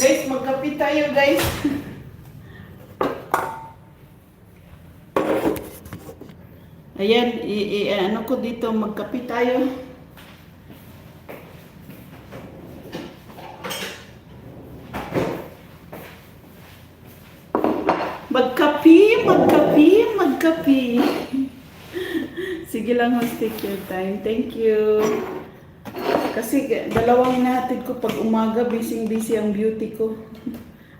Guys, magkape tayo guys. Ayan, ano ko dito, magkape tayo. Magkape. Sige lang, host, take your time. Thank you. Kasi dalawang hinahatid ko pag umaga, busy ang beauty ko.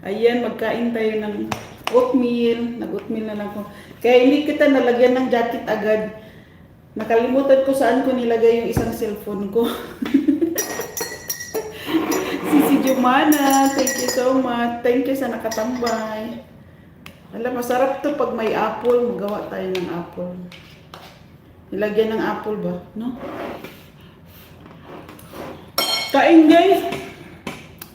Ayan, magkain tayo ng oatmeal. Nag-oatmeal na lang ko. Kaya hindi kita nalagyan ng jacket agad. Nakalimutan ko saan ko nilagay yung isang cellphone ko. Si Jumana, thank you so much. Thank you sa nakatambay. Alam, masarap to pag may apple. Magawa tayo ng apple. Nilagyan ng apple ba? No? Kain guys!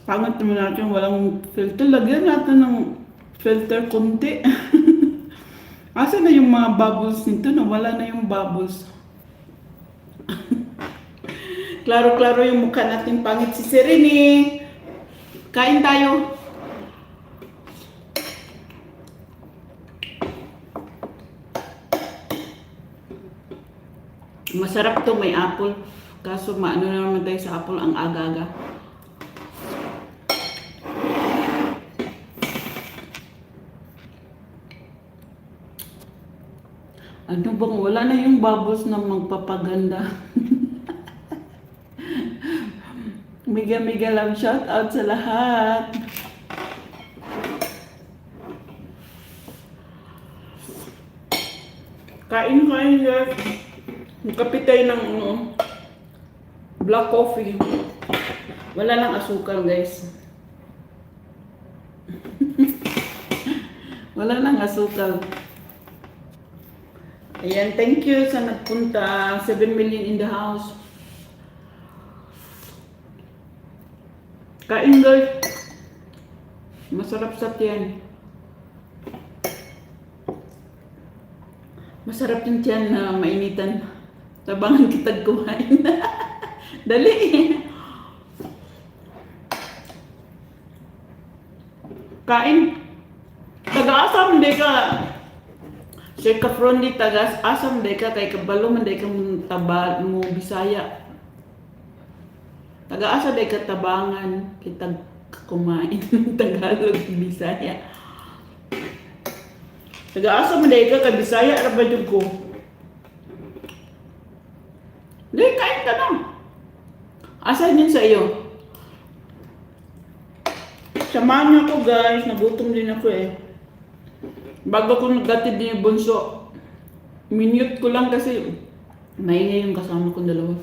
Pangat naman natin walang filter. Lagyan natin ng filter konti. Asa na yung mga bubbles nito? Nawala na yung bubbles. Klaro-klaro yung mukha natin pangit. Si Serene! Kain tayo! Masarap to, may apple. Kaso maano na naman tayo sa apple ang aga-aga. Ano bang wala na yung bubbles na magpapaganda. Mega love shout out sa lahat. Kain guys. Magkape tayo ng black coffee. Wala lang asukal guys. Wala lang asukal. Ayan, thank you sa nagpunta. 7 million in the house. Kain guys. Masarap sa tiyan. Masarap yung tiyan na mainitan. Tabangan kitag kumain. Dali. Kain. Taga-asam di ka. Sir Kafron di taga-asam di ka. Kay kabalo man di ka taba mo Bisaya. Taga-asa di ka tabangan kitag kumain. Tagalog Bisaya. Taga-asam di ka kay Bisaya. Rabadyo ko. Hindi, kain ka na. Asan yun sa iyo? Samahan niyo ako guys. Nagutom din ako eh. Bago ko nagdatid din yung bunso. Minute ko lang kasi maingay yung kasama kong dalawa.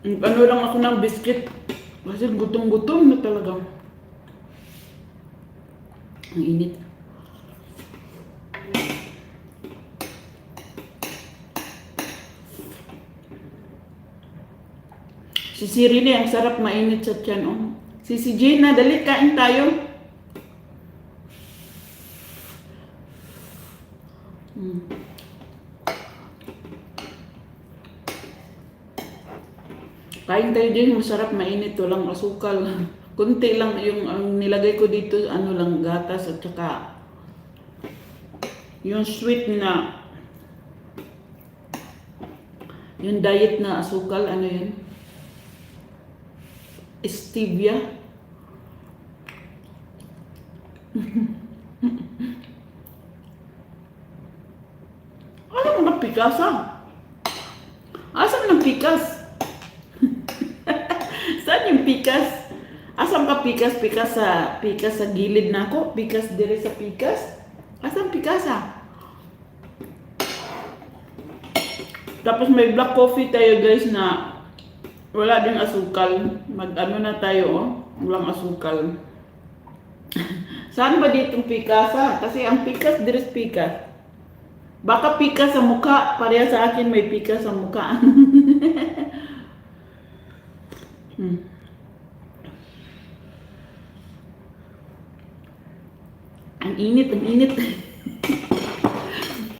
Ano lang ako ng biscuit. Kasi gutom-gutom na talaga. Ang init. Si Serene, ang sarap mainit sa tiyan. Oh. Si Gina, dali, kain tayo. Kain tayo din, masarap mainit. Walang asukal. Kunti lang yung nilagay ko dito, ano lang, gatas at saka yung sweet na, yung diet na asukal, ano yun? Stevia. Alam mo na pikasa? Asan ng pikas? Saan yung pikas? Asan ka pikas? Pikas sa gilid na ako? Pikas dire sa pikas? Asan pikasa? Tapos may black coffee tayo guys na wala din asukal. Mag-ano na tayo, oh. Walang asukal. Saan ba ditong pikasa? Kasi ang pikas, there's pikas. Baka pikas sa mukha. Pareha sa akin may pikas sa mukha. Ang init, ang init.